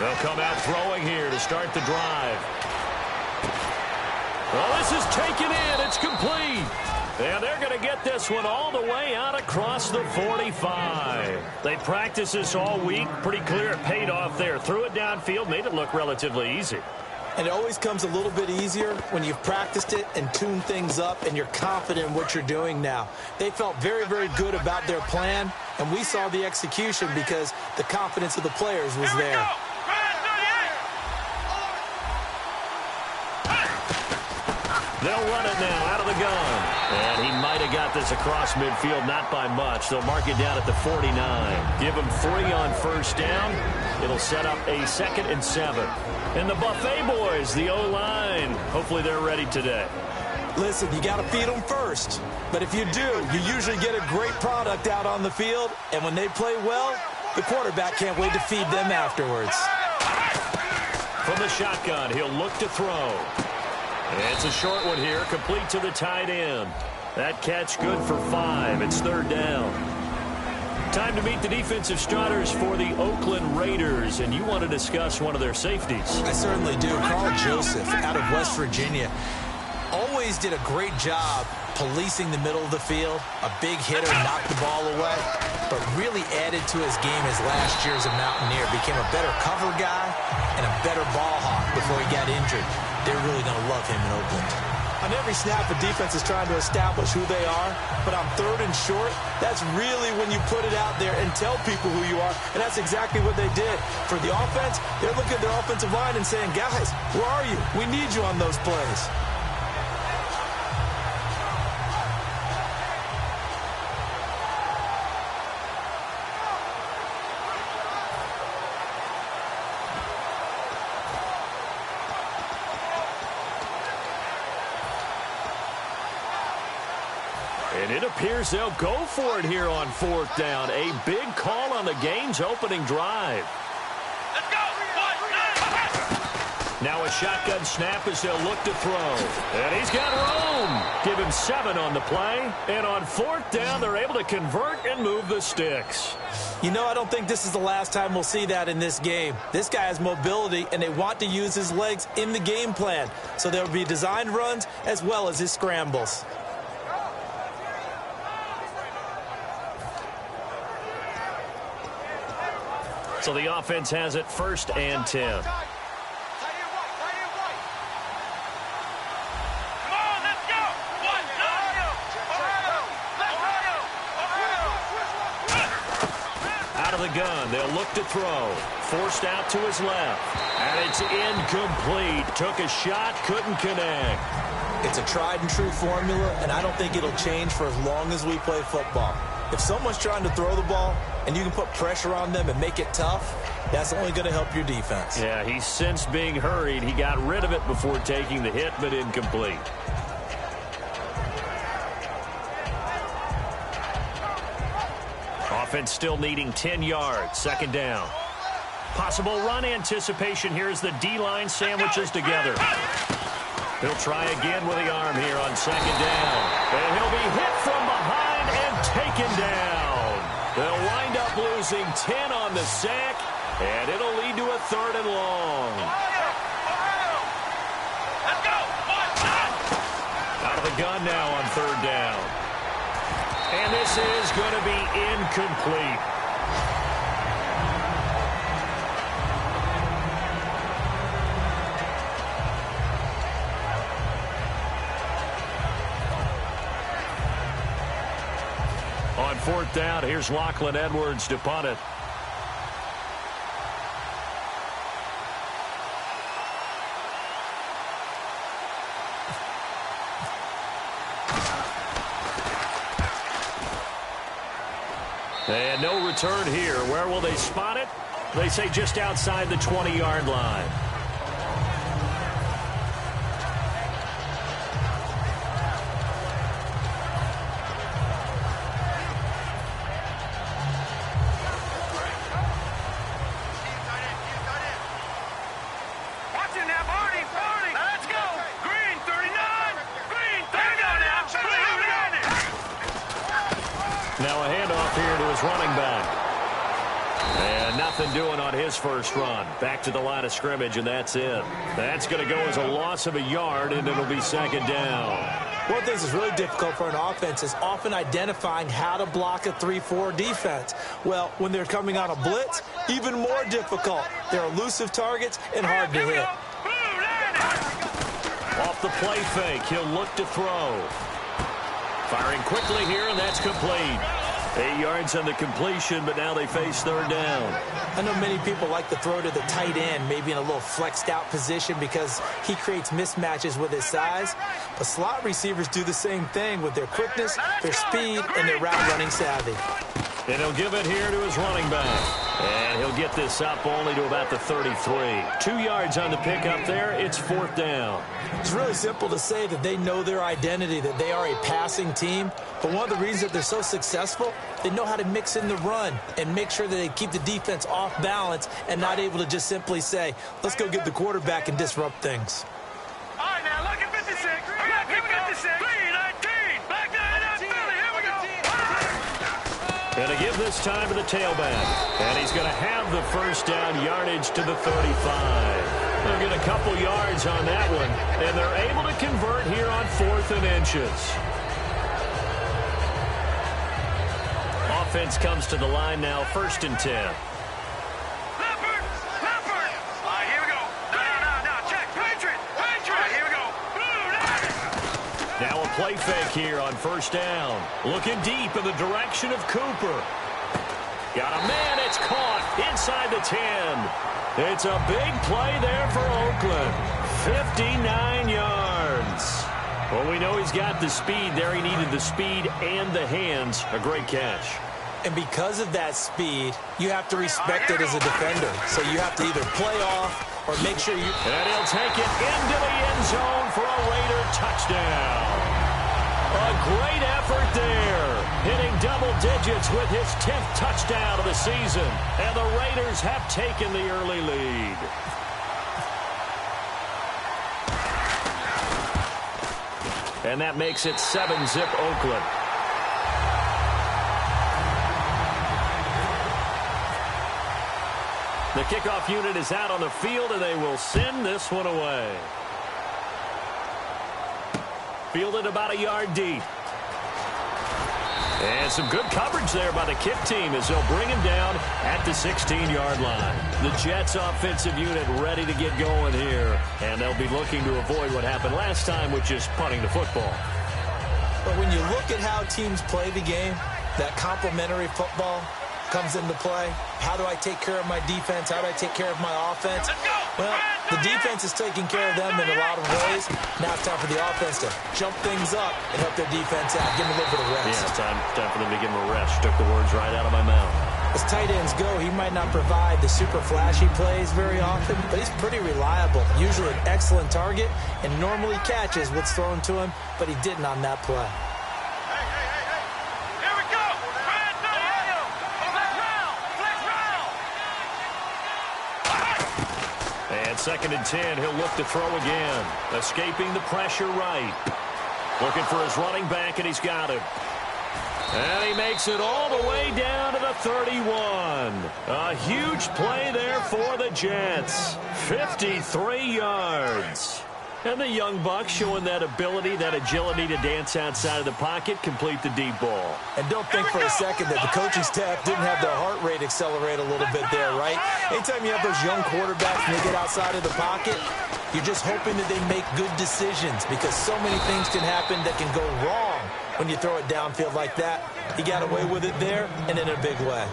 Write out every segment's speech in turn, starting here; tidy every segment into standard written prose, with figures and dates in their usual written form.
They'll come out throwing here to start the drive. Well, this is taken in. It's complete. And they're going to get this one all the way out across the 45. They practiced this all week. Pretty clear it paid off there. Threw it downfield, made it look relatively easy. And it always comes a little bit easier when you've practiced it and tuned things up and you're confident in what you're doing now. They felt very, very good about their plan, and we saw the execution because the confidence of the players was there. They'll run it now out of the gun. And he might have got this across midfield, not by much. They'll mark it down at the 49. Give him 3 on first down. It'll set up a 2nd and 7. And the Buffet boys, the O-line, hopefully they're ready today. Listen, you got to feed them first. But if you do, you usually get a great product out on the field. And when they play well, the quarterback can't wait to feed them afterwards. From the shotgun, he'll look to throw. It's a short one here, complete to the tight end. That catch good for 5. It's 3rd down. Time to meet the defensive starters for the Oakland Raiders, and you want to discuss one of their safeties. I certainly do. Carl Joseph out of West Virginia. Always did a great job policing the middle of the field. A big hitter, knocked the ball away, but really added to his game his last year as a Mountaineer. Became a better cover guy and a better ball hawk before he got injured. They're really going to love him in Oakland. On every snap, the defense is trying to establish who they are, but on 3rd and short, that's really when you put it out there and tell people who you are, and that's exactly what they did. For the offense, they're looking at their offensive line and saying, guys, where are you? We need you on those plays. And it appears they'll go for it here on 4th down. A big call on the game's opening drive. Let's go! Now a shotgun snap as they'll look to throw. And he's got room. Give him 7 on the play. And on 4th down, they're able to convert and move the sticks. You know, I don't think this is the last time we'll see that in this game. This guy has mobility, and they want to use his legs in the game plan. So there will be designed runs as well as his scrambles. So the offense has it 1st and 10. Out of the gun, they'll look to throw. Forced out to his left. And it's incomplete. Took a shot, couldn't connect. It's a tried and true formula, and I don't think it'll change for as long as we play football. If someone's trying to throw the ball and you can put pressure on them and make it tough, that's only going to help your defense. Yeah, he sensed being hurried. He got rid of it before taking the hit, but incomplete. Offense still needing 10 yards. 2nd down. Possible run anticipation here as the D-line sandwiches together. He'll try again with the arm here on 2nd down. And he'll be hit from behind and taken down. They'll wind up losing 10 on the sack, and it'll lead to a 3rd and long. Out of the gun now on 3rd down. And this is going to be incomplete. On 4th down, here's Lachlan Edwards to punt it. And no return here. Where will they spot it? They say just outside the 20-yard line. Now a handoff here to his running back. And nothing doing on his first run. Back to the line of scrimmage, and that's it. That's going to go as a loss of a yard, and it'll be second down. One of the things that's really difficult for an offense is often identifying how to block a 3-4 defense. Well, when they're coming on a blitz, even more difficult. They're elusive targets and hard to hit. Off the play fake, he'll look to throw. Firing quickly here, and that's complete. 8 yards on the completion, but now they face third down. I know many people like to throw to the tight end, maybe in a little flexed out position because he creates mismatches with his size. But slot receivers do the same thing with their quickness, their speed, and their route running savvy. And he'll give it here to his running back. And he'll get this up only to about the 33. 2 yards on the pickup there. It's fourth down. It's really simple to say that they know their identity, that they are a passing team. But one of the reasons that they're so successful, they know how to mix in the run and make sure that they keep the defense off balance and not able to just simply say, let's go get the quarterback and disrupt things. All right, now look at 56. Look at 56. 3-19. Back to that Philly. Here we go. And to give this time to the tailback. And he's going to have the first down yardage to the 35. They'll get a couple yards on that one. And they're able to convert here on 4th and inches. Offense comes to the line now, 1st and 10. Leopard. All right, here we go. No. Check. Patriot. All right, here we go. Now a play fake here on 1st down. Looking deep in the direction of Cooper. Got a man. It's caught inside the 10. It's a big play there for Oakland. 59 yards. Well, we know he's got the speed there. He needed the speed and the hands. A great catch. And because of that speed, you have to respect it as a defender. So you have to either play off or make sure you... And he'll take it into the end zone for a Raider touchdown. A great effort there. Hitting double digits with his 10th touchdown of the season. And the Raiders have taken the early lead. And that makes it 7-zip Oakland. The kickoff unit is out on the field, and they will send this one away. Fielded about a yard deep. And some good coverage there by the kick team as they'll bring him down at the 16-yard line. The Jets offensive unit ready to get going here. And they'll be looking to avoid what happened last time, which is punting the football. But when you look at how teams play the game, that complementary football comes into play. How do I take care of my defense? How do I take care of my offense? Well, the defense is taking care of them in a lot of ways. Now it's time for the offense to jump things up and help their defense out. Give them a little bit of rest. Yeah, it's time for them to give them a rest. Took the words right out of my mouth. As tight ends go, he might not provide the super flashy plays very often, but he's pretty reliable. Usually an excellent target and normally catches what's thrown to him, but he didn't on that play. Here we go. And 2nd and 10, he'll look to throw again. Escaping the pressure right. Looking for his running back, and he's got him. And he makes it all the way down to the 31. A huge play there for the Jets. 53 yards. And the young buck showing that ability, that agility to dance outside of the pocket, complete the deep ball. And don't think for a second that the coaching staff didn't have their heart rate accelerate a little bit there, right? Anytime you have those young quarterbacks and they get outside of the pocket, you're just hoping that they make good decisions because so many things can happen that can go wrong when you throw it downfield like that. He got away with it there and in a big way.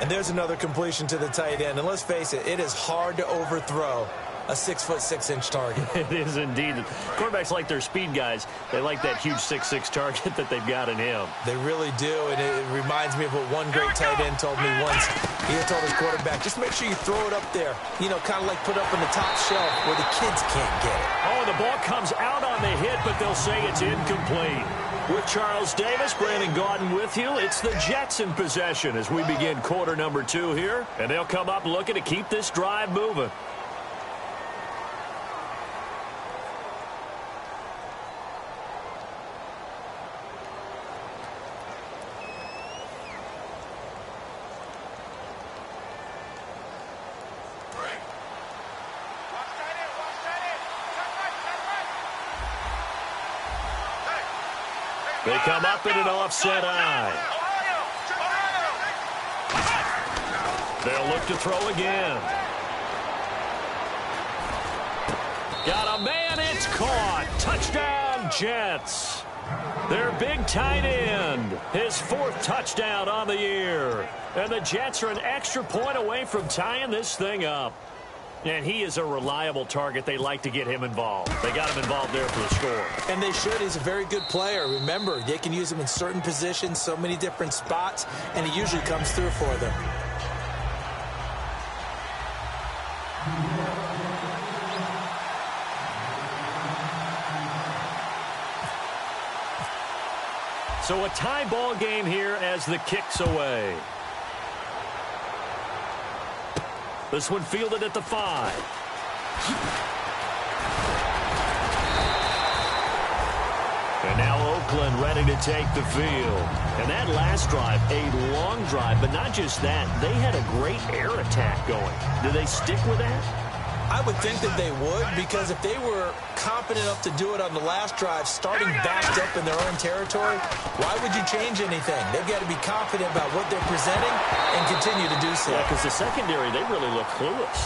And there's another completion to the tight end. And let's face it, it is hard to overthrow a 6'6" target. It is indeed. Quarterbacks like their speed guys. They like that huge 6'6" target that they've got in him. They really do, and it reminds me of what one great tight end told me once. He had told his quarterback, just make sure you throw it up there. You know, kind of like put up on the top shelf where the kids can't get it. Oh, and the ball comes out on the hit, but they'll say it's incomplete. With Charles Davis, Brandon Gaudin with you. It's the Jets in possession as we begin quarter number 2 here. And they'll come up looking to keep this drive moving. They come up in an offset eye. They'll look to throw again. Got a man, it's caught. Touchdown, Jets. Their big tight end, his 4th touchdown on the year. And the Jets are an extra point away from tying this thing up. And he is a reliable target. They like to get him involved. They got him involved there for the score. And they should. He's a very good player. Remember, they can use him in certain positions, so many different spots, and he usually comes through for them. So a tie ball game here as the kick's away. This one fielded at the 5. And now Oakland ready to take the field. And that last drive, a long drive, but not just that. They had a great air attack going. Do they stick with that? I would think that they would, because if they were confident enough to do it on the last drive, starting backed up in their own territory, why would you change anything? They've got to be confident about what they're presenting and continue to do so. Yeah, because the secondary, they really look clueless.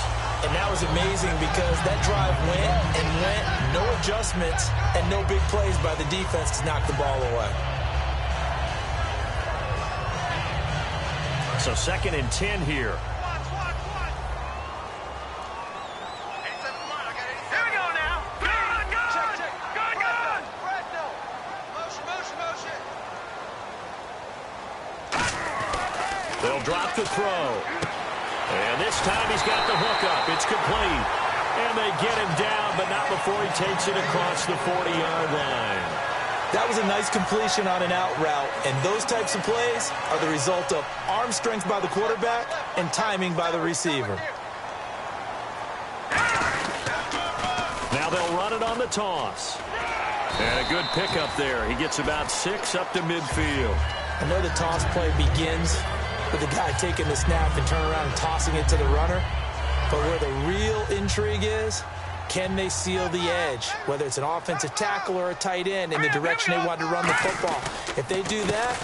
And that was amazing because that drive went and went, no adjustments, and no big plays by the defense to knock the ball away. So 2nd and 10 here. They'll drop the throw. And this time he's got the hook up. It's complete. And they get him down, but not before he takes it across the 40-yard line. That was a nice completion on an out route, and those types of plays are the result of arm strength by the quarterback and timing by the receiver. Now they'll run it on the toss. And a good pickup there. He gets about 6 up to midfield. I know the toss play begins with the guy taking the snap and turning around and tossing it to the runner. But where the real intrigue is, can they seal the edge? Whether it's an offensive tackle or a tight end in the direction they want to run the football. If they do that,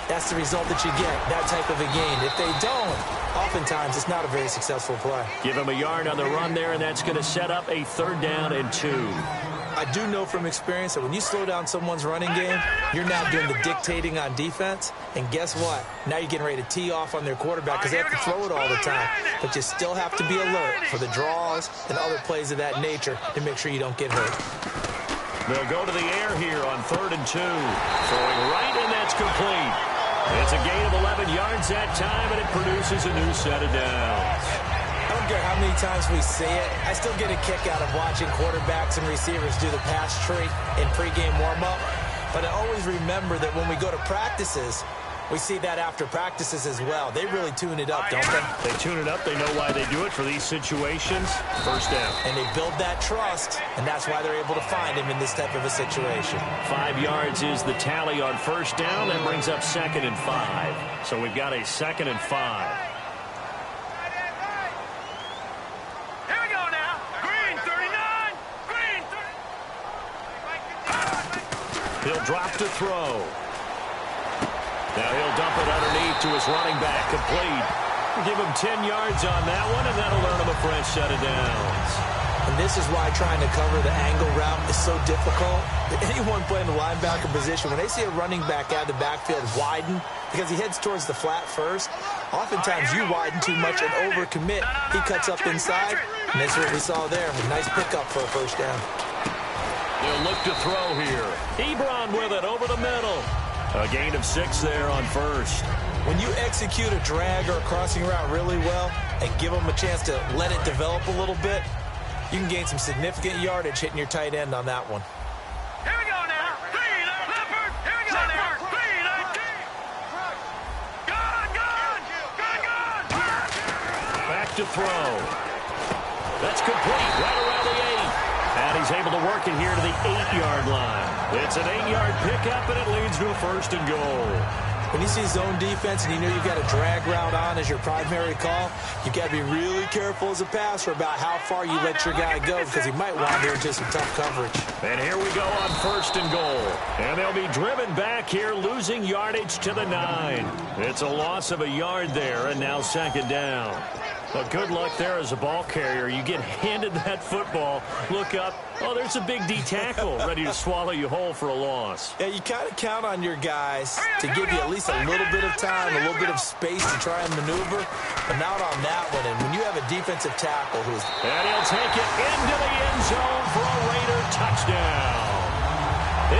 that's the result that you get, that type of a gain. If they don't, oftentimes it's not a very successful play. Give him a yard on the run there, and that's going to set up a 3rd down and 2. I do know from experience that when you slow down someone's running game, you're now doing the dictating on defense. And guess what? Now you're getting ready to tee off on their quarterback because they have to throw it all the time. But you still have to be alert for the draws and other plays of that nature to make sure you don't get hurt. They'll go to the air here on 3rd and 2. Throwing right, and that's complete. It's a gain of 11 yards that time, and it produces a new set of downs. I don't care how many times we see it. I still get a kick out of watching quarterbacks and receivers do the pass tree in pregame warm-up. But I always remember that when we go to practices, we see that after practices as well. They really tune it up, don't they? They tune it up. They know why they do it for these situations. 1st down. And they build that trust, and that's why they're able to find him in this type of a situation. 5 yards is the tally on 1st down. That brings up 2nd and 5. So we've got a 2nd and 5. He'll drop to throw. Now he'll dump it underneath to his running back. Complete. Give him 10 yards on that one, and that'll earn him a fresh set of downs. And this is why trying to cover the angle route is so difficult. Anyone playing the linebacker position, when they see a running back out of the backfield widen, because he heads towards the flat first, oftentimes you widen too much and overcommit. He cuts up inside, and that's what we saw there. A nice pickup for a 1st down. They'll look to throw here. Ebron with it over the middle. A gain of 6 there on 1st. When you execute a drag or a crossing route really well and give them a chance to let it develop a little bit, you can gain some significant yardage hitting your tight end on that one. Here we go now. Leopard. Here we go now. Gone. Back to throw. That's complete right around the 8. And he's able to work it here to the 8-yard line. It's an 8-yard pickup, and it leads to a 1st and goal. When you see zone defense and you know you've got a drag route on as your primary call, you've got to be really careful as a passer about how far you let your guy go because he might wander into some tough coverage. And here we go on 1st and goal. And they'll be driven back here, losing yardage to the 9. It's a loss of a yard there, and now 2nd down. Well, good luck there as a ball carrier. You get handed that football, look up, oh, there's a big D tackle ready to swallow you whole for a loss. Yeah, you kind of count on your guys to give you at least a little bit of time, a little bit of space to try and maneuver, but not on that one. And when you have a defensive tackle who's... And he'll take it into the end zone for a Raider touchdown.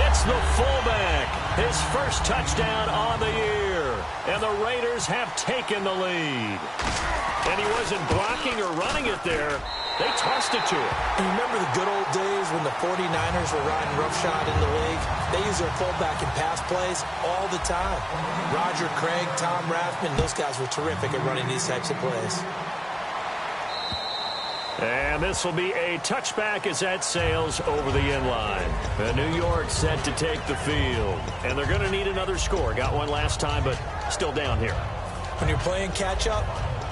It's the fullback, his first touchdown on the year. And the Raiders have taken the lead. And he wasn't blocking or running it there. They tossed it to him. You remember the good old days when the 49ers were riding roughshod in the league? They use their fullback in pass plays all the time. Roger Craig, Tom Rathman, those guys were terrific at running these types of plays. And this will be a touchback as that sails over the end line. New York set to take the field. And they're going to need another score. Got one last time, but still down here. When you're playing catch-up,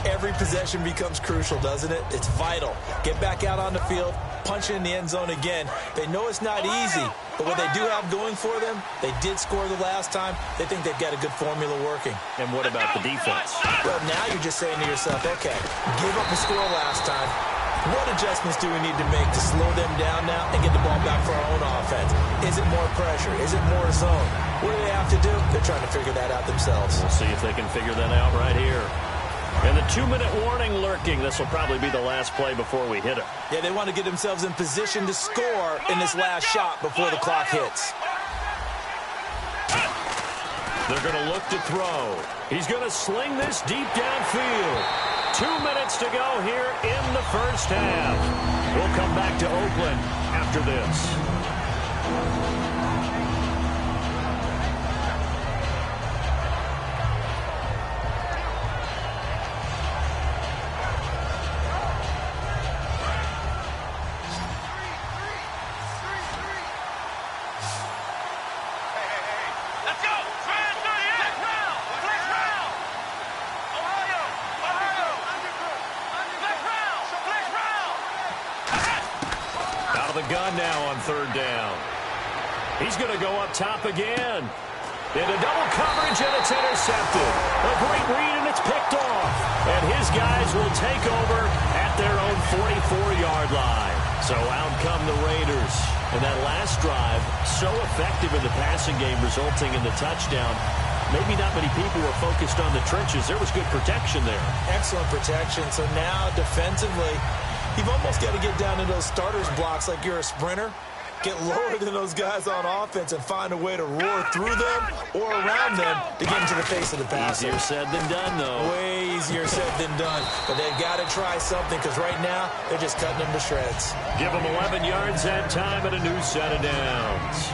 every possession becomes crucial, doesn't it? It's vital. Get back out on the field, punch it in the end zone again. They know it's not easy, but what they do have going for them, they did score the last time. They think they've got a good formula working. And what about the defense? Well, now you're just saying to yourself, okay, give up a score last time. What adjustments do we need to make to slow them down now and get the ball back for our own offense? Is it more pressure? Is it more zone? What do they have to do? They're trying to figure that out themselves. We'll see if they can figure that out right here. And the 2-minute warning lurking. This will probably be the last play before we hit it. Yeah, they want to get themselves in position to score in this last shot before the clock hits. They're going to look to throw. He's going to sling this deep downfield. 2 minutes to go here in the first half. We'll come back to Oakland after this. Gun now on 3rd down. He's going to go up top again. Into double coverage, and it's intercepted. A great read, and it's picked off. And his guys will take over at their own 44-yard line. So out come the Raiders. And that last drive, so effective in the passing game, resulting in the touchdown. Maybe not many people were focused on the trenches. There was good protection there. Excellent protection. So now, defensively, you've almost got to get down to those starters blocks like you're a sprinter. Get lower than those guys on offense and find a way to roar through them or around them to get into the face of the passer. Easier said than done, though. Way easier said than done. But they've got to try something because right now they're just cutting them to shreds. Give them 11 yards that time and a new set of downs.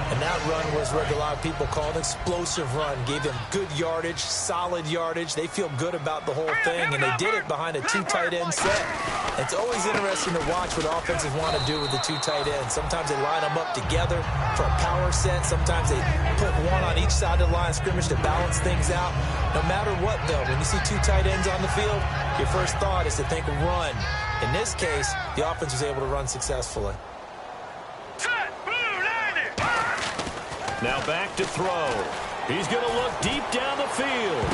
And that run was what a lot of people call an explosive run. Gave them good yardage, solid yardage. They feel good about the whole thing, and they did it behind a 2 tight end set. It's always interesting to watch what offenses want to do with the 2 tight ends. Sometimes they line them up together for a power set. Sometimes they put one on each side of the line of scrimmage to balance things out. No matter what, though, when you see 2 tight ends on the field, your first thought is to think run. In this case, the offense was able to run successfully. Now back to throw. He's going to look deep down the field.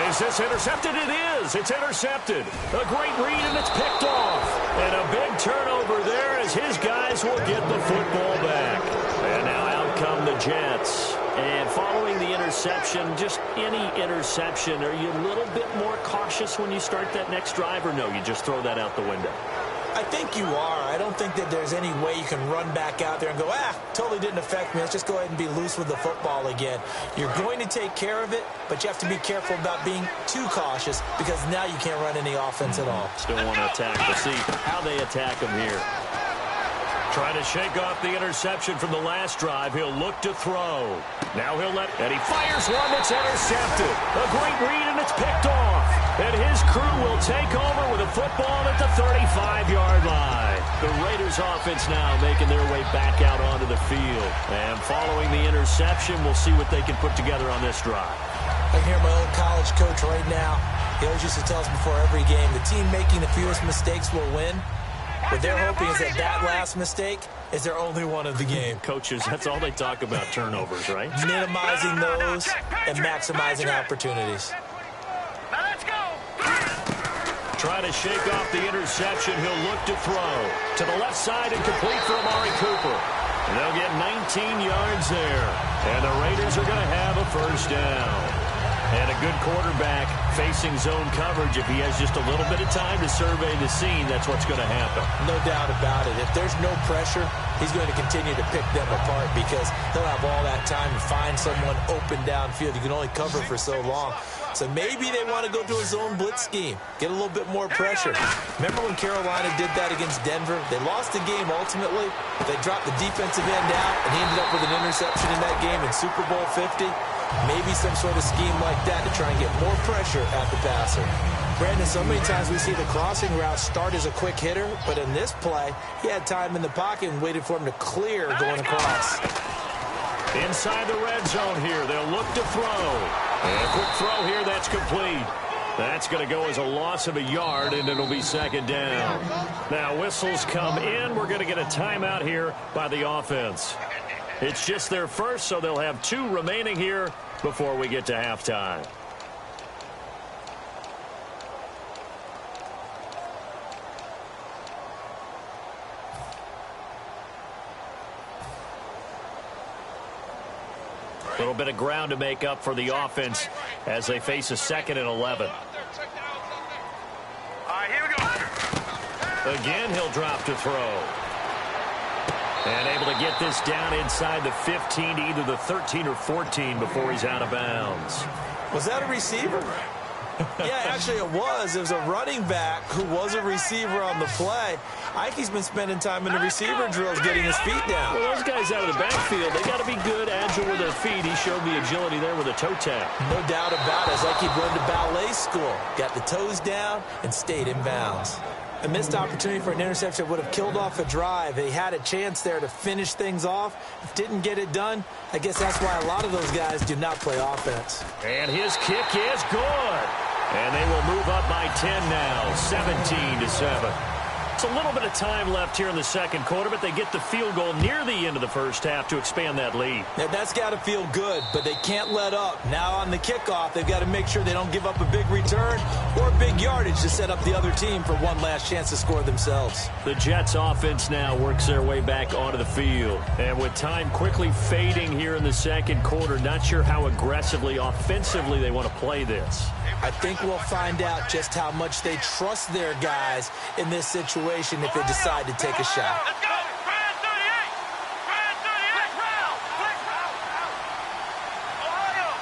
Is this intercepted? It is. It's intercepted. A great read, and it's picked off. And a big turnover there as his guys will get the football back. And now out come the Jets. And following the interception, just any interception, are you a little bit more cautious when you start that next drive, or no, you just throw that out the window? I think you are. I don't think that there's any way you can run back out there and go, totally didn't affect me. Let's just go ahead and be loose with the football again. You're going to take care of it, but you have to be careful about being too cautious because now you can't run any offense at all. Still want to attack. We'll see how they attack him here. Trying to shake off the interception from the last drive. He'll look to throw. Now and he fires one that's intercepted. A great read, and it's picked off. And his crew will take over with a football at the 35-yard line. The Raiders offense now making their way back out onto the the field. And following the interception, we'll see what they can put together on this drive. I can hear my old college coach right now. He always used to tell us before every game, the team making the fewest mistakes will win. What they're hoping is that that last mistake is their only one of the game. Coaches, that's all they talk about, turnovers, right? Minimizing those and maximizing opportunities. Now let's go. Trying to shake off the interception. He'll look to throw. To the left side and complete for Amari Cooper. And they'll get 19 yards there. And the Raiders are going to have a first down. And a good quarterback facing zone coverage. If he has just a little bit of time to survey the scene, that's what's going to happen. No doubt about it. If there's no pressure, he's going to continue to pick them apart because he'll have all that time to find someone open downfield. You can only cover for so long. So maybe they want to go to a zone blitz scheme, get a little bit more pressure. Remember when Carolina did that against Denver? They lost the game ultimately. They dropped the defensive end out, and he ended up with an interception in that game in Super Bowl 50. Maybe some sort of scheme like that to try and get more pressure at the passer. Brandon, so many times we see the crossing route start as a quick hitter, but in this play, he had time in the pocket and waited for him to clear going across. Inside the red zone here, they'll look to throw. And a quick throw here, that's complete. That's going to go as a loss of a yard, and it'll be second down. Now, whistles come in. We're going to get a timeout here by the offense. It's just their first, so they'll have 2 remaining here before we get to halftime. A little bit of ground to make up for the offense as they face a 2nd and 11. All right, here we go. Again, he'll drop to throw. And able to get this down inside the 15 to either the 13 or 14 before he's out of bounds. Was that a receiver? Yeah, actually it was. It was a running back who was a receiver on the play. Ike's been spending time in the receiver drills getting his feet down. Well, those guys out of the backfield, they got to be good, agile with their feet. He showed the agility there with a toe tap. No doubt about it. It's like he'd run to ballet school. Got the toes down and stayed in bounds. A missed opportunity for an interception would have killed off a drive. They had a chance there to finish things off. Didn't get it done. I guess that's why a lot of those guys do not play offense. And his kick is good. And they will move up by 10 now, 17-7. It's a little bit of time left here in the second quarter, but they get the field goal near the end of the first half to expand that lead. Now, that's got to feel good, but they can't let up. Now on the kickoff, they've got to make sure they don't give up a big return or big yardage to set up the other team for one last chance to score themselves. The Jets offense now works their way back onto the field. And with time quickly fading here in the second quarter, not sure how aggressively, offensively they want to play this. I think we'll find out just how much they trust their guys in this situation if they decide to take a shot. Let's go. Brand 38. Brand 38. Flex route. Ohio.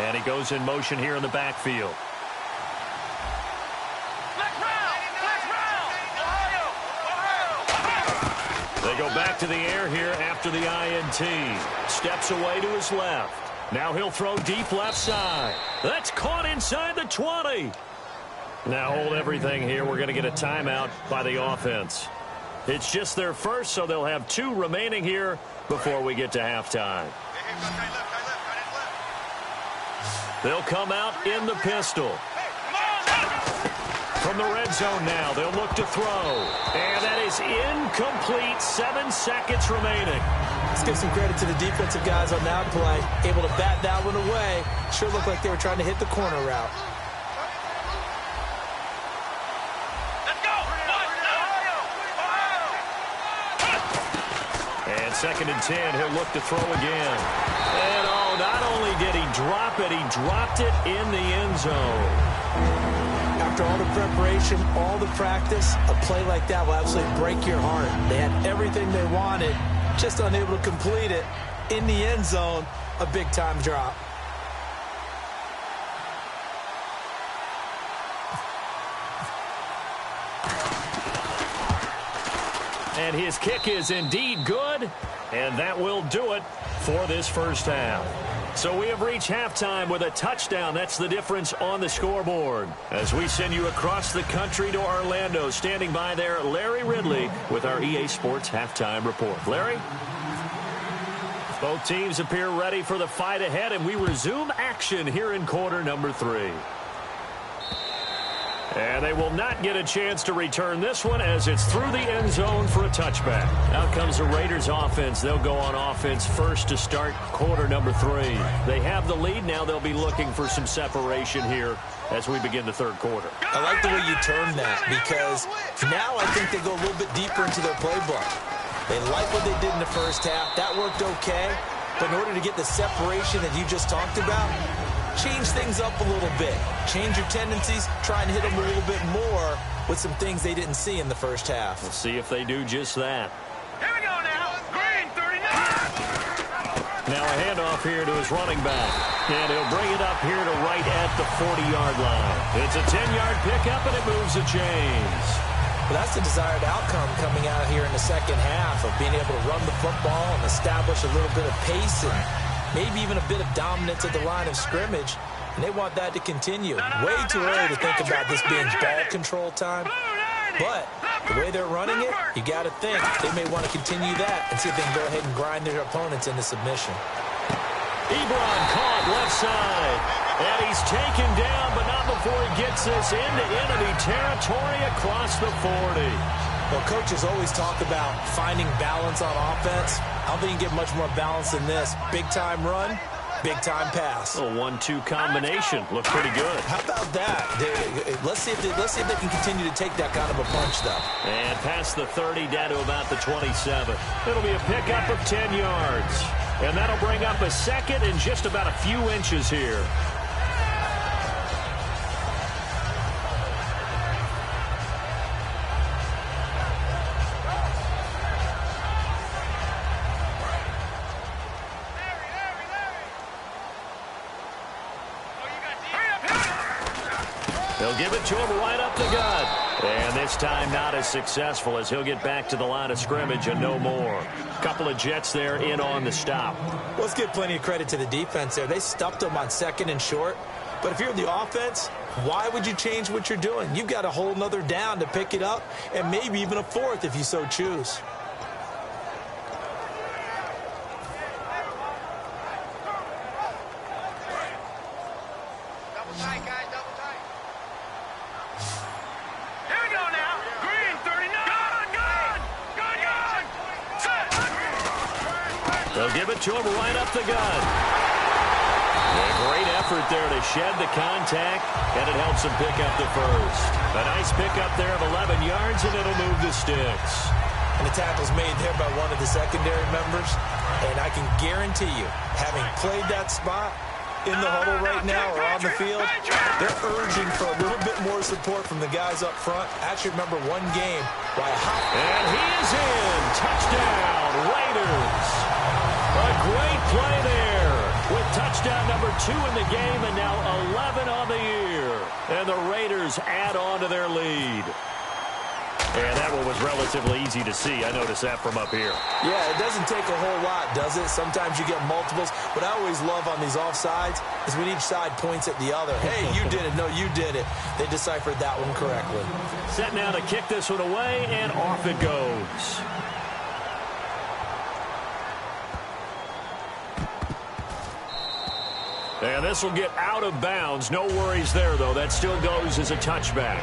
And he goes in motion here in the backfield. Flex route. Ohio. They go back to the air here after the INT. Steps away to his left. Now he'll throw deep left side. That's caught inside the 20. Now hold everything here. We're going to get a timeout by the offense. It's just their first, so they'll have 2 remaining here before we get to halftime. They'll come out in the pistol. From the red zone now, they'll look to throw. And that is incomplete. 7 seconds remaining. Let's give some credit to the defensive guys on that play. Able to bat that one away. Sure looked like they were trying to hit the corner route. Let's go. And 2nd and 10, he'll look to throw again. And oh, not only did he drop it, he dropped it in the end zone. After all the preparation, all the practice, a play like that will absolutely break your heart. They had everything they wanted, just unable to complete it. In the end zone, a big-time drop. And his kick is indeed good, and that will do it for this first half. So we have reached halftime with a touchdown. That's the difference on the scoreboard. As we send you across the country to Orlando, standing by there, Larry Ridley with our EA Sports halftime report. Larry? Both teams appear ready for the fight ahead, and we resume action here in quarter number 3. And they will not get a chance to return this one as it's through the end zone for a touchback. Out comes the Raiders offense. They'll go on offense first to start quarter number 3. They have the lead. Now they'll be looking for some separation here as we begin the third quarter. I like the way you term that because now I think they go a little bit deeper into their playbook. They like what they did in the first half. That worked okay. But in order to get the separation that you just talked about, change things up a little bit. Change your tendencies. Try and hit them a little bit more with some things they didn't see in the first half. We'll see if they do just that. Here we go now. Green, 39. Now a handoff here to his running back. And he'll bring it up here to right at the 40-yard line. It's a 10-yard pickup, and it moves the chains. But that's the desired outcome coming out here in the second half of being able to run the football and establish a little bit of pace and maybe even a bit of dominance at the line of scrimmage, and they want that to continue. Way too early to think about this being ball control time, but the way they're running it, you got to think they may want to continue that and see if they can go ahead and grind their opponents into submission. Ebron caught left side, and he's taken down, but not before he gets this into enemy territory across the 40. Well, coaches always talk about finding balance on offense. I don't think you can get much more balance than this. Big-time run, big-time pass. A 1-2 combination. Looked pretty good. How about that? Let's see if they can continue to take that kind of a punch, though. And past the 30 down to about the 27. It'll be a pickup of 10 yards. And that'll bring up a second and just about a few inches here. They'll give it to him right up the gut. And this time not as successful as he'll get back to the line of scrimmage and no more. Couple of Jets there in on the stop. Let's give plenty of credit to the defense there. They stuffed them on second and short. But if you're the offense, why would you change what you're doing? You've got a whole nother down to pick it up and maybe even a fourth if you so choose. They'll give it to him right up the gut. A great effort there to shed the contact, and it helps him pick up the first. A nice pickup there of 11 yards, and it'll move the sticks. And the tackle's made there by one of the secondary members. And I can guarantee you, having played that spot in the huddle right now or on the field, they're urging for a little bit more support from the guys up front. I actually remember one game where I hopped. And he is in. Touchdown, Raiders. A great play there with touchdown number 2 in the game and now 11 on the year. And the Raiders add on to their lead. And that one was relatively easy to see. I noticed that from up here. Yeah, it doesn't take a whole lot, does it? Sometimes you get multiples. What I always love on these offsides is when each side points at the other. Hey, you did it. No, you did it. They deciphered that one correctly. Set now to kick this one away, and off it goes. And this will get out of bounds. No worries there, though. That still goes as a touchback.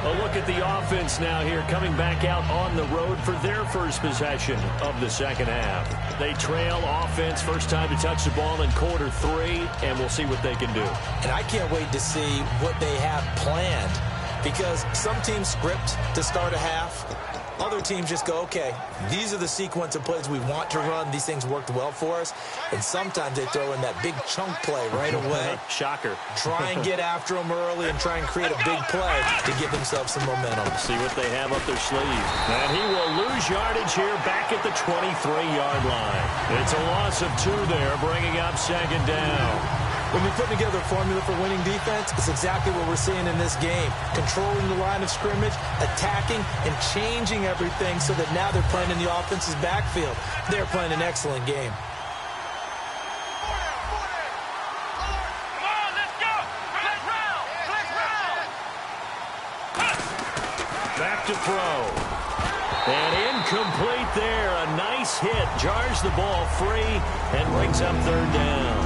A look at the offense now here, coming back out on the road for their first possession of the second half. They trail offense, first time to touch the ball in quarter 3, and we'll see what they can do. And I can't wait to see what they have planned, because some teams script to start a half. Other teams just go, okay, these are the sequence of plays we want to run. These things worked well for us. And sometimes they throw in that big chunk play right away. Shocker. Try and get after them early and try and create a big play to give themselves some momentum. See what they have up their sleeve. And he will lose yardage here back at the 23-yard line. It's a loss of 2 there, bringing up second down. When we put together a formula for winning defense, it's exactly what we're seeing in this game. Controlling the line of scrimmage, attacking, and changing everything so that now they're playing in the offense's backfield. They're playing an excellent game. to throw. And incomplete there. A nice hit. Jars the ball free and brings up third down.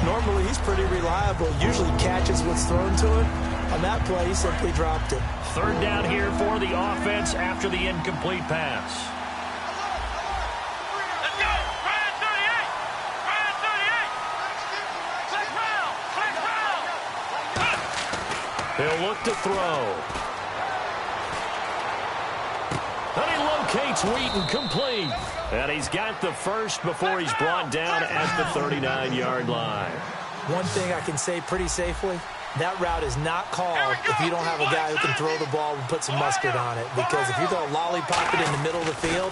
Normally, he's pretty reliable. Usually catches what's thrown to him. On that play, he simply dropped it. Third down here for the offense after the incomplete pass. Let's go. Ryan 38. Ryan 38. Click round. Click round. He'll look to throw. And he locates Wheaton, complete. And he's got the first before he's brought down at the 39-yard line. One thing I can say pretty safely, that route is not called if you don't have a guy who can throw the ball and put some mustard on it. Because if you throw a lollipop it in the middle of the field,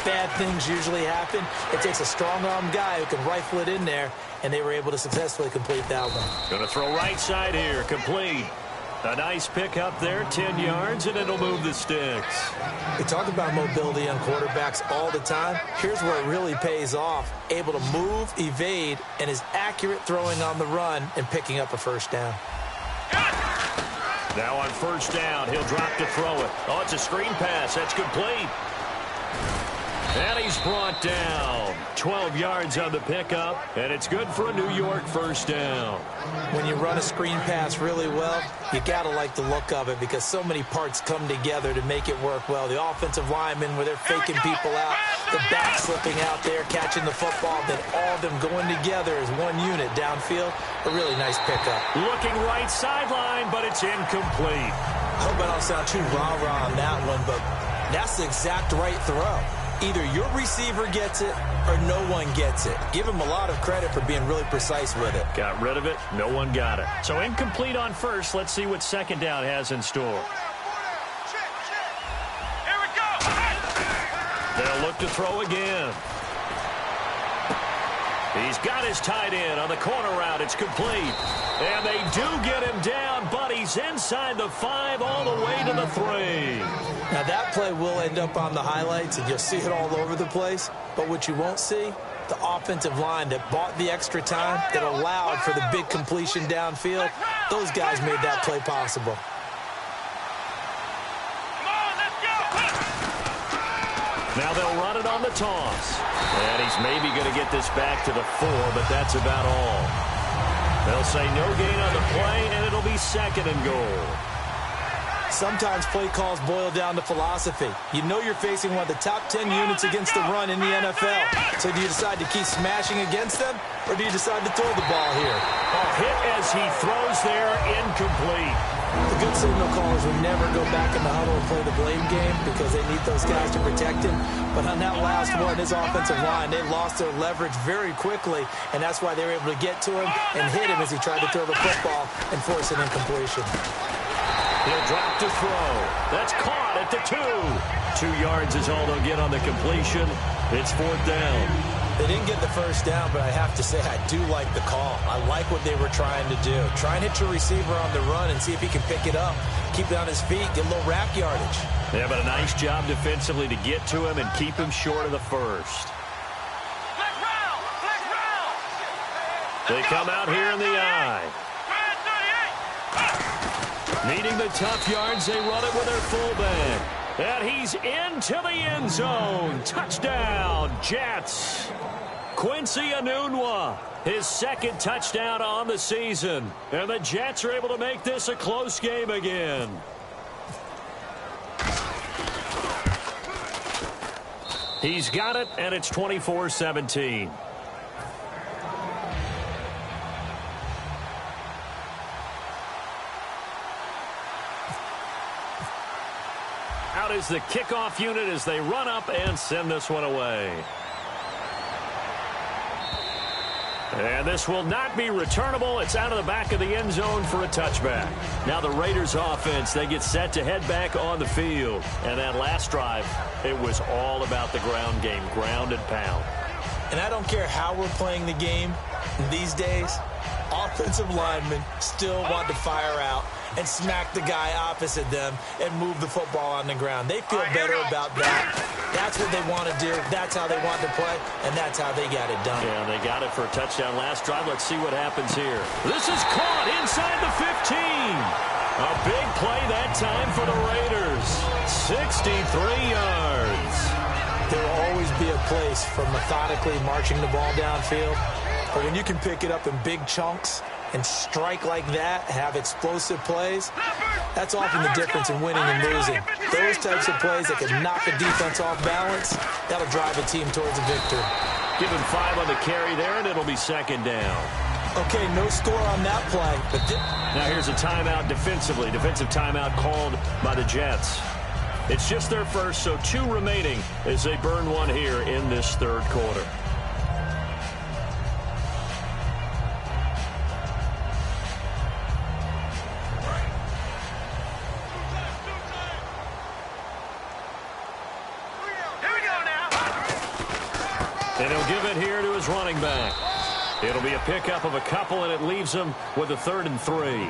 bad things usually happen. It takes a strong-arm guy who can rifle it in there, and they were able to successfully complete that one. Going to throw right side here, complete. A nice pick up there, 10 yards, and it'll move the sticks. We talk about mobility on quarterbacks all the time. Here's where it really pays off. Able to move, evade, and is accurate throwing on the run and picking up a first down. Now on first down, he'll drop to throw it. Oh, it's a screen pass. That's complete. And he's brought down. 12 yards on the pickup, and it's good for a New York first down. When you run a screen pass really well, you got to like the look of it because so many parts come together to make it work well. The offensive linemen, where they're faking people out, the back slipping out there, catching the football, then all of them going together as one unit downfield. A really nice pickup. Looking right sideline, but it's incomplete. I hope I don't sound too rah-rah on that one, but that's the exact right throw. Either your receiver gets it or no one gets it. Give him a lot of credit for being really precise with it. Got rid of it. No one got it. So incomplete on first. Let's see what second down has in store. Here we go. They'll look to throw again. He's got his tight end on the corner route. It's complete. And they do get him down, but he's inside the 5 all the way to the 3. Now, that play will end up on the highlights, and you'll see it all over the place. But what you won't see, the offensive line that bought the extra time, that allowed for the big completion downfield, those guys made that play possible. Come on, let's go. Now they'll run it on the toss. And he's maybe going to get this back to the 4, but that's about all. They'll say no gain on the play, and it'll be second and goal. Sometimes play calls boil down to philosophy. You know you're facing one of the top 10 units against the run in the NFL. So do you decide to keep smashing against them, or do you decide to throw the ball here? A hit as he throws there, incomplete. The good signal callers would never go back in the huddle and play the blame game because they need those guys to protect him. But on that last one, his offensive line, they lost their leverage very quickly, and that's why they were able to get to him and hit him as he tried to throw the football and force an incompletion. He'll drop to throw. That's caught at the 2. 2 yards is all they'll get on the completion. It's fourth down. They didn't get the first down, but I have to say I do like the call. I like what they were trying to do. Try and hit your receiver on the run and see if he can pick it up. Keep it on his feet, get a little rack yardage. Yeah, but a nice job defensively to get to him and keep him short of the first. Flick round. Flick round. They come out here in the eye. Ryan 38. Needing the tough yards, they run it with their fullback. And he's into the end zone. Touchdown, Jets. Quincy Enunwa, his second touchdown on the season. And the Jets are able to make this a close game again. He's got it, and it's 24-17. Out is the kickoff unit as they run up and send this one away. And this will not be returnable. It's out of the back of the end zone for a touchback. Now the Raiders offense, they get set to head back on the field. And that last drive, it was all about the ground game, ground and pound. And I don't care how we're playing the game these days, offensive linemen still want to fire out and smack the guy opposite them and move the football on the ground. They feel better about that. That's what they want to do. That's how they want to play, and that's how they got it done. Yeah, they got it for a touchdown last drive. Let's see what happens here. This is caught inside the 15. A big play that time for the Raiders. 63 yards. There will always be a place for methodically marching the ball downfield. But when you can pick it up in big chunks and strike like that, have explosive plays, that's often the difference in winning and losing. Those types of plays that can knock a defense off balance, that'll drive a team towards a victory. Give him 5 on the carry there, and it'll be second down. Okay, no score on that play. But now here's a timeout defensively. Defensive timeout called by the Jets. It's just their first, so 2 remaining as they burn one here in this third quarter. And he'll give it here to his running back. It'll be a pickup of a couple, and it leaves him with a 3rd and 3.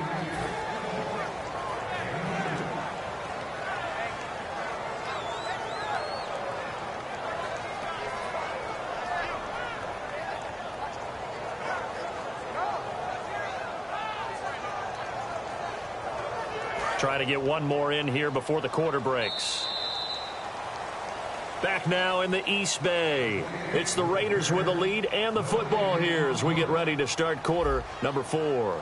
Try to get one more in here before the quarter breaks. Back now in the East Bay. It's the Raiders with the lead and the football here as we get ready to start quarter number 4.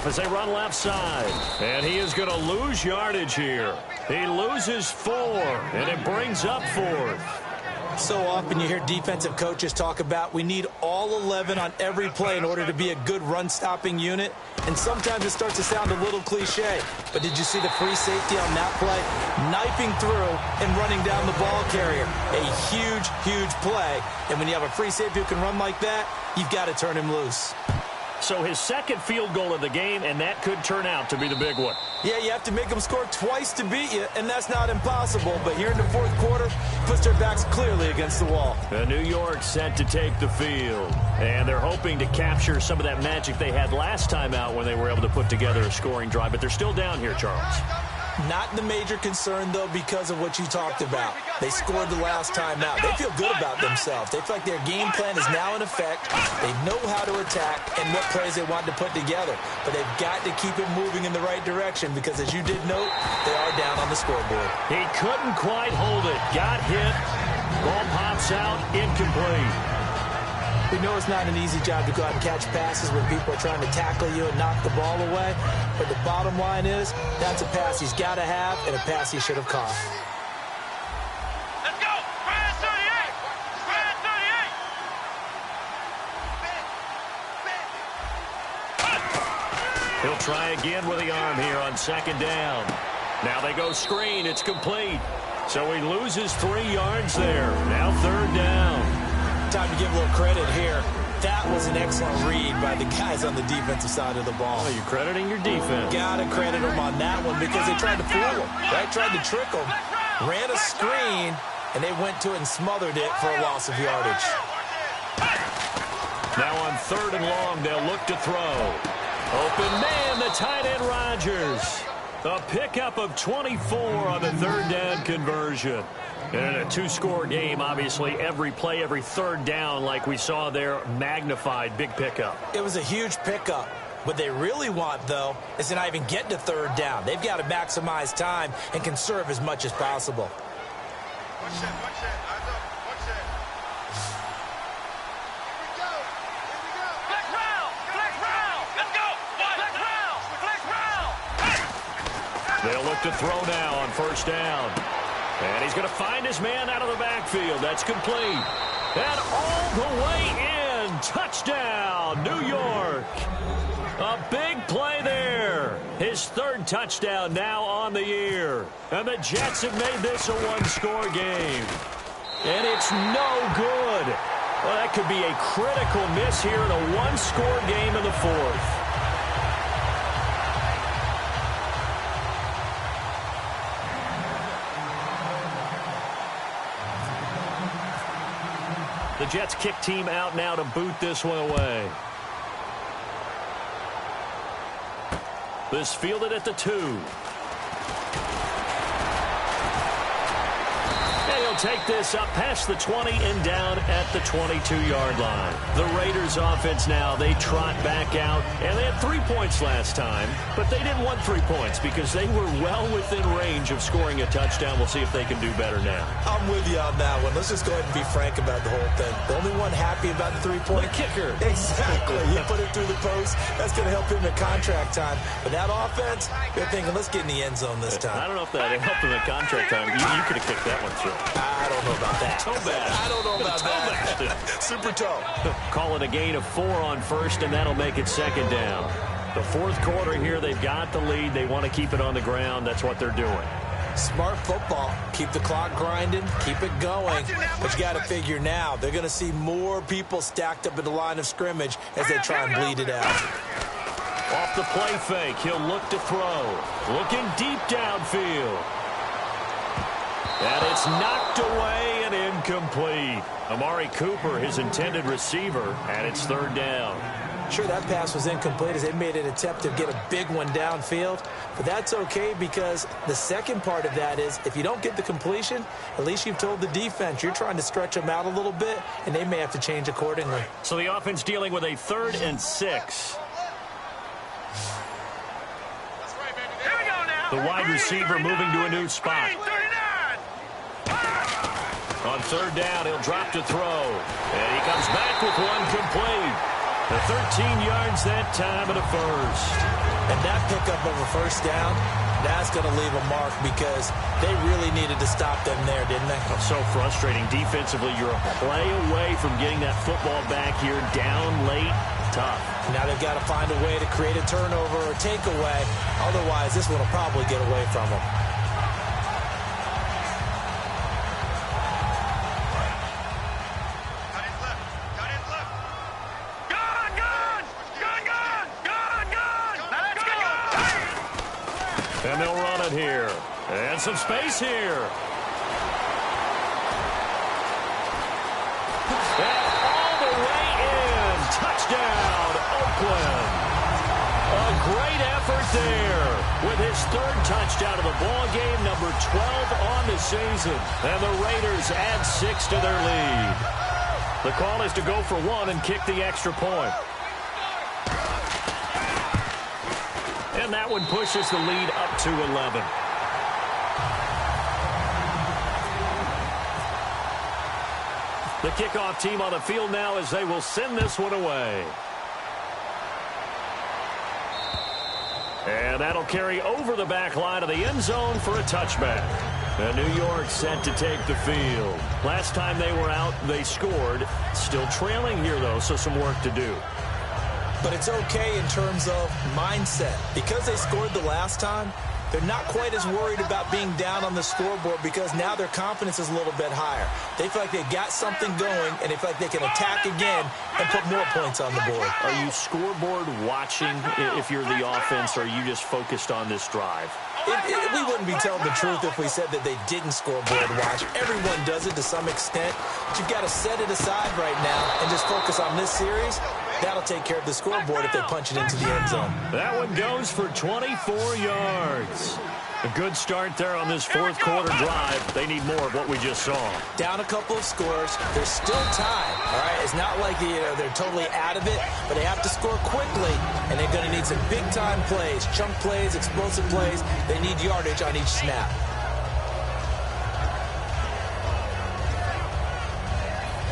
As they run left side. And he is going to lose yardage here. He loses 4, and it brings up 4th. So often you hear defensive coaches talk about we need all 11 on every play in order to be a good run-stopping unit. And sometimes it starts to sound a little cliche. But did you see the free safety on that play? Knifing through and running down the ball carrier. A huge, huge play. And when you have a free safety who can run like that, you've got to turn him loose. So his second field goal of the game, and that could turn out to be the big one. Yeah, you have to make them score twice to beat you, and that's not impossible. But here in the fourth quarter, puts their backs clearly against the wall. New York set to take the field, and they're hoping to capture some of that magic they had last time out when they were able to put together a scoring drive. But they're still down here, Charles. Not the major concern, though, because of what you talked about. They scored the last time out. They feel good about themselves. They feel like their game plan is now in effect. They know how to attack and what plays they want to put together. But they've got to keep it moving in the right direction because, as you did note, they are down on the scoreboard. He couldn't quite hold it. Got hit. Ball pops out. Incomplete. We know it's not an easy job to go out and catch passes when people are trying to tackle you and knock the ball away. But the bottom line is, that's a pass he's got to have and a pass he should have caught. Let's go! Brad 38! Brad 38! He'll try again with the arm here on second down. Now they go screen. It's complete. So he loses 3 yards there. Now 3rd down. Time to give a little credit here. That was an excellent read by the guys on the defensive side of the ball. Oh, you're crediting your defense. Gotta credit them on that one because they tried to fool him, right? Tried to trick him, ran a screen, and they went to it and smothered it for a loss of yardage. Now on 3rd and long, they'll look to throw. Open man, the tight end Rodgers. A pickup of 24 on the 3rd down conversion. And a 2-score game, obviously, every play, every 3rd down, like we saw there, magnified, big pickup. It was a huge pickup. What they really want, though, is to not even get to 3rd down. They've got to maximize time and conserve as much as possible. Watch that. Watch that. Flex round. Let's go. Flex round. They'll look to throw now on 1st down. And he's going to find his man out of the backfield. That's complete. And all the way in. Touchdown, New York. A big play there. His 3rd touchdown now on the year. And the Jets have made this a 1-score game. And it's no good. Well, that could be a critical miss here in a 1-score game in the 4th. The Jets kick team out now to boot this one away. This fielded at the 2. And he'll take this up past the 20 and down at the 22-yard line. The Raiders offense now, they trot back out, and they had 3 points last time, but they didn't want 3 points because they were well within range of scoring a touchdown. We'll see if they can do better now. I'm with you on that one. Let's just go ahead and be frank about the whole thing. The only one happy about the 3-point kicker. Exactly. You put it through the post. That's going to help him in contract time. But that offense, they're thinking, let's get in the end zone this time. I don't know if that helped him in contract time. You could have kicked that one through. I don't know about that. Toe bad. I don't know about that. Super toe. Call it a gain of 4 on first, and that'll make it second down. The fourth quarter here, they've got the lead. They want to keep it on the ground. That's what they're doing. Smart football. Keep the clock grinding. Keep it going. But you got to figure now, they're going to see more people stacked up in the line of scrimmage as they try and bleed it out. Off the play fake, he'll look to throw. Looking deep downfield. And it's knocked away and incomplete. Amari Cooper, his intended receiver, and it's third down. Sure, that pass was incomplete as they made an attempt to get a big one downfield. But that's okay because the second part of that is if you don't get the completion, at least you've told the defense you're trying to stretch them out a little bit, and they may have to change accordingly. So the offense dealing with a 3rd and 6. The wide receiver moving to a new spot. On third down, he'll drop to throw. And he comes back with one complete. The 13 yards that time and a first. And that pickup of a first down, that's going to leave a mark because they really needed to stop them there, didn't they? So frustrating. Defensively, you're a play away from getting that football back here down late. Tough. Now they've got to find a way to create a turnover or takeaway. Otherwise, this one will probably get away from them. And they'll run it here. And some space here. And all the way in. Touchdown, Oakland. A great effort there with his 3rd touchdown of the ball game, number 12 on the season. And the Raiders add 6 to their lead. The call is to go for 1 and kick the extra point. And that one pushes the lead up to 11. The kickoff team on the field now as they will send this one away. And that'll carry over the back line of the end zone for a touchback. And New York set to take the field. Last time they were out, they scored. Still trailing here, though, so some work to do. But it's okay in terms of mindset. Because they scored the last time, they're not quite as worried about being down on the scoreboard because now their confidence is a little bit higher. They feel like they got something going, and they feel like they can attack again and put more points on the board. Are you scoreboard watching if you're the offense, or are you just focused on this drive? We wouldn't be telling the truth if we said that they didn't scoreboard watch. Everyone does it to some extent. But you've got to set it aside right now and just focus on this series. That'll take care of the scoreboard if they punch it into the end zone. That one goes for 24 yards. A good start there on this fourth quarter drive. They need more of what we just saw. Down a couple of scores. There's still time. All right, it's not like they're totally out of it, but they have to score quickly, and they're going to need some big-time plays, chunk plays, explosive plays. They need yardage on each snap.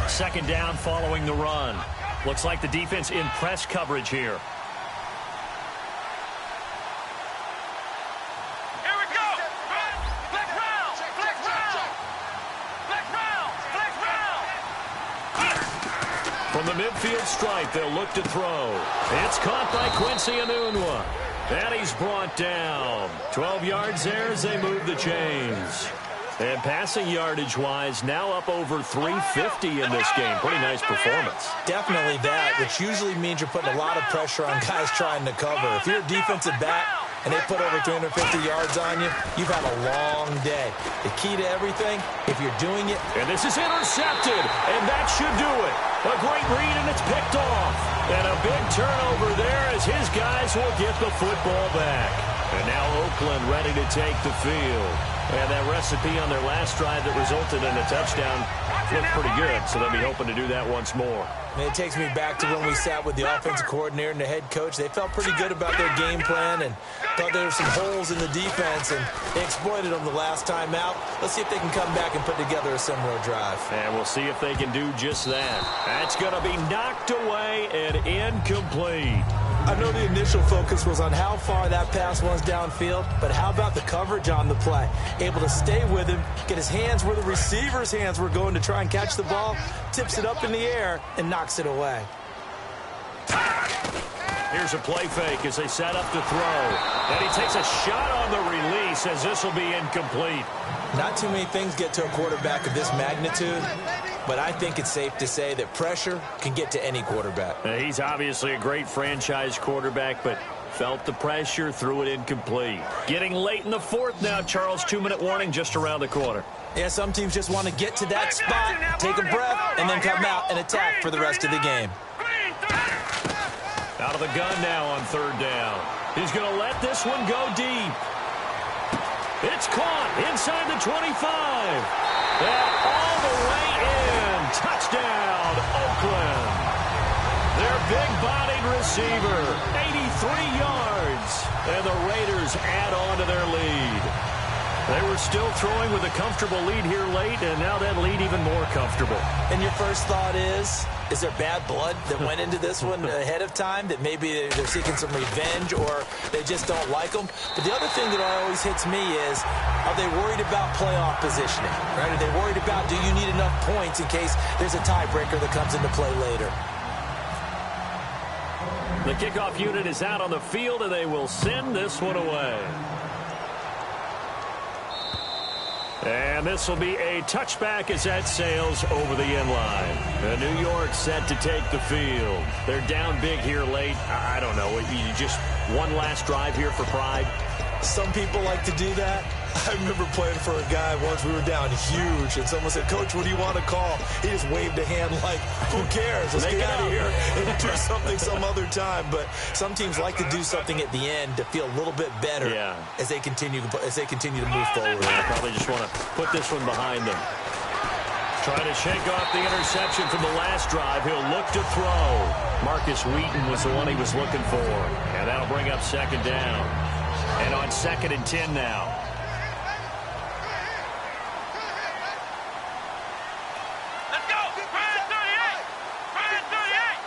Second down following the run. Looks like the defense in press coverage here. From the midfield stripe, they'll look to throw. It's caught by Quincy Enunwa. And he's brought down. 12 yards there as they move the chains. And passing yardage-wise, now up over 350 in this game. Pretty nice performance. Definitely that, which usually means you're putting a lot of pressure on guys trying to cover. If you're a defensive back, and they put over 350 yards on you, you've had a long day. The key to everything, if you're doing it. And this is intercepted, and that should do it. A great read, and it's picked off. And a big turnover there as his guys will get the football back. And now Oakland ready to take the field. And that recipe on their last drive that resulted in a touchdown looked pretty good, so they'll be hoping to do that once more. And it takes me back to when we sat with the offensive coordinator and the head coach. They felt pretty good about their game plan and thought there were some holes in the defense, and they exploited them the last time out. Let's see if they can come back and put together a similar drive. And we'll see if they can do just that. That's going to be knocked away and incomplete. I know the initial focus was on how far that pass was downfield, but how about the coverage on the play? Able to stay with him, get his hands where the receiver's hands were going to try and catch the ball, tips it up in the air, and knocks it away. Here's a play fake as they set up to throw. And he takes a shot on the release as this will be incomplete. Not too many things get to a quarterback of this magnitude, but I think it's safe to say that pressure can get to any quarterback. He's obviously a great franchise quarterback, but felt the pressure, threw it incomplete. Getting late in the fourth now, Charles. 2-minute warning just around the corner. Yeah, some teams just want to get to that spot, take a breath, and then come out and attack for the rest of the game. Out of the gun now on third down. He's going to let this one go deep. It's caught inside the 25. And all the way in. Touchdown, Oakland. Their big-bodied receiver, 83 yards. And the Raiders add on to their lead. They were still throwing with a comfortable lead here late, and now that lead even more comfortable. And your first thought is there bad blood that went into this one ahead of time, that maybe they're seeking some revenge or they just don't like them? But the other thing that always hits me is, are they worried about playoff positioning? Right? Are they worried about, do you need enough points in case there's a tiebreaker that comes into play later? The kickoff unit is out on the field, and they will send this one away. And this will be a touchback as that sails over the end line. New York set to take the field. They're down big here late. I don't know. You just one last drive here for pride. Some people like to do that. I remember playing for a guy once. We were down huge, and someone said, "Coach, what do you want to call?" He just waved a hand like, "Who cares? Let's get out of here and do something some other time." But some teams like to do something at the end to feel a little bit better as they continue to move forward. They probably just want to put this one behind them. Trying to shake off the interception from the last drive. He'll look to throw. Marcus Wheaton was the one he was looking for. And that'll bring up second down. And on 2nd and 10 now. Let's go! Ryan 38! Ryan 38!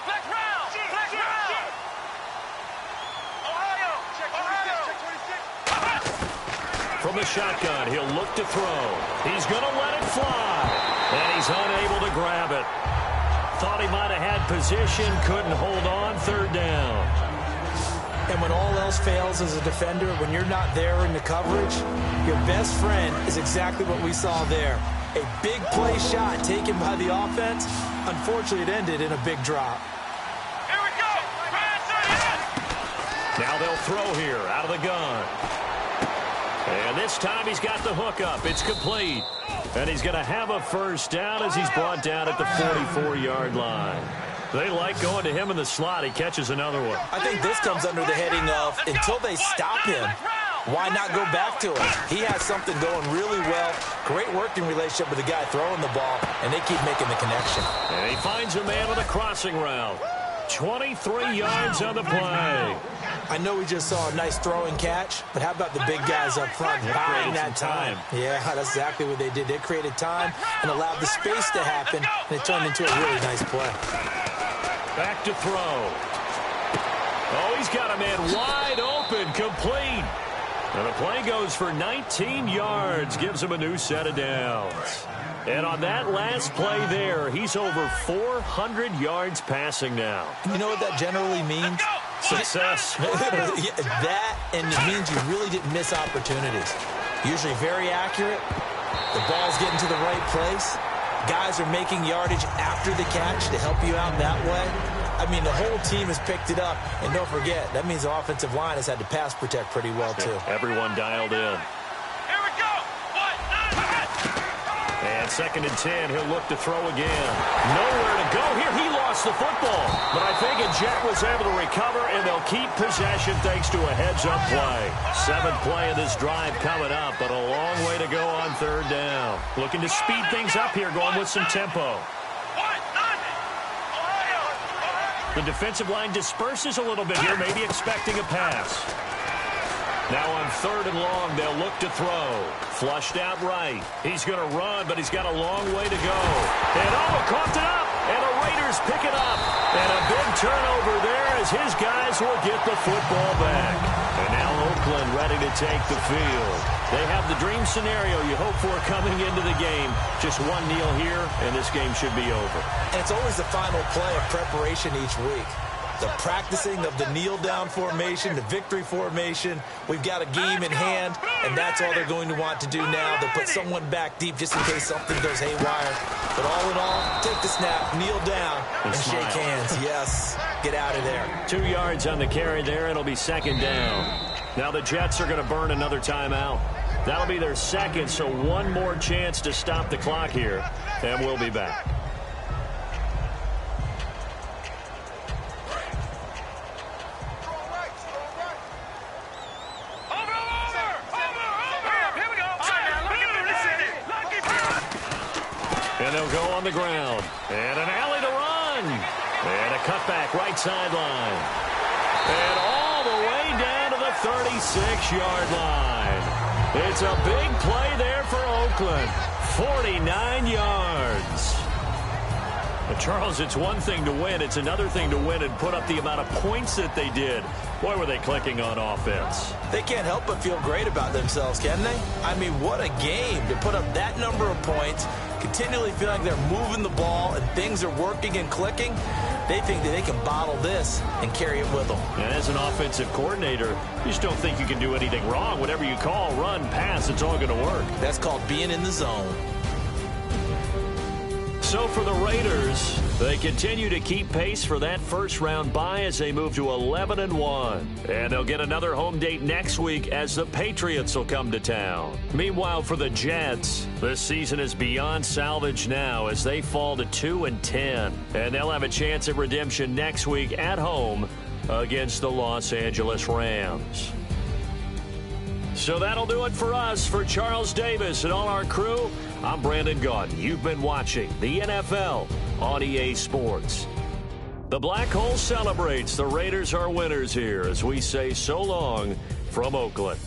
Flex round! Flex round! Ohio! Check 26! Check 26! From the shotgun, he'll look to throw. He's going to let it fly. And he's unable to grab it. Thought he might have had position, couldn't hold on. Third down. And when all else fails as a defender, when you're not there in the coverage, your best friend is exactly what we saw there. A big play shot taken by the offense. Unfortunately, it ended in a big drop. Here we go! Ryan 38! Now they'll throw here out of the gun. And this time he's got the hook up. It's complete. And he's going to have a first down as he's brought down at the 44-yard line. They like going to him in the slot. He catches another one. I think this comes under the heading of, until they stop him, why not go back to him? He has something going really well. Great working relationship with the guy throwing the ball, and they keep making the connection. And he finds a man on the crossing route. 23 yards on the play. I know we just saw a nice throwing catch, but how about the big guys up front buying that time? Yeah, that's exactly what they did. They created time and allowed the space to happen, and it turned into a really nice play. Back to throw. Oh, he's got a man wide open, complete. And the play goes for 19 yards, gives him a new set of downs. And on that last play there, he's over 400 yards passing now. You know what that generally means? Success. That, and it means you really didn't miss opportunities. Usually very accurate. The ball's getting to the right place. Guys are making yardage after the catch to help you out that way. I mean, the whole team has picked it up. And don't forget, that means the offensive line has had to pass protect pretty well, too. Everyone dialed in. Here we go. 1, 9, And 2nd and 10, he'll look to throw again. Nowhere to go here. He lost the football. But I think Jet was able to recover, and they'll keep possession thanks to a heads-up play. 7th play of this drive coming up, but a long way to go on 3rd down. Looking to speed things up here, going with some tempo. The defensive line disperses a little bit here, maybe expecting a pass. Now on 3rd and long, they'll look to throw. Flushed out right. He's going to run, but he's got a long way to go. And coughed it up, and the Raiders pick it up. And a big turnover there as his guys will get the football back. And now Oakland ready to take the field. They have the dream scenario you hope for coming into the game. Just one kneel here, and this game should be over. And it's always the final play of preparation each week. The practicing of the kneel-down formation, the victory formation. We've got a game in hand, and that's all they're going to want to do now. They'll put someone back deep just in case something goes haywire. But all in all, take the snap, kneel down, and shake hands. Yes, get out of there. 2 yards on the carry there. It'll be 2nd down. Now the Jets are going to burn another timeout. That'll be their 2nd, so one more chance to stop the clock here, and we'll be back. And they'll go on the ground. And an alley to run. And a cutback right sideline. And all the way down to the 36-yard line. It's a big play there for Oakland. 49 yards. But Charles, it's one thing to win. It's another thing to win and put up the amount of points that they did. Boy, were they clicking on offense. They can't help but feel great about themselves, can they? I mean, what a game to put up that number of points, continually feel like they're moving the ball and things are working and clicking. They think that they can bottle this and carry it with them. And as an offensive coordinator, you just don't think you can do anything wrong. Whatever you call, run, pass, it's all going to work. That's called being in the zone. So for the Raiders, they continue to keep pace for that first-round bye as they move to 11-1. And they'll get another home date next week as the Patriots will come to town. Meanwhile, for the Jets, this season is beyond salvage now as they fall to 2-10. And they'll have a chance at redemption next week at home against the Los Angeles Rams. So that'll do it for us. For Charles Davis and all our crew, I'm Brandon Gaudin. You've been watching the NFL on EA Sports. The Black Hole celebrates. The Raiders are winners here as we say so long from Oakland.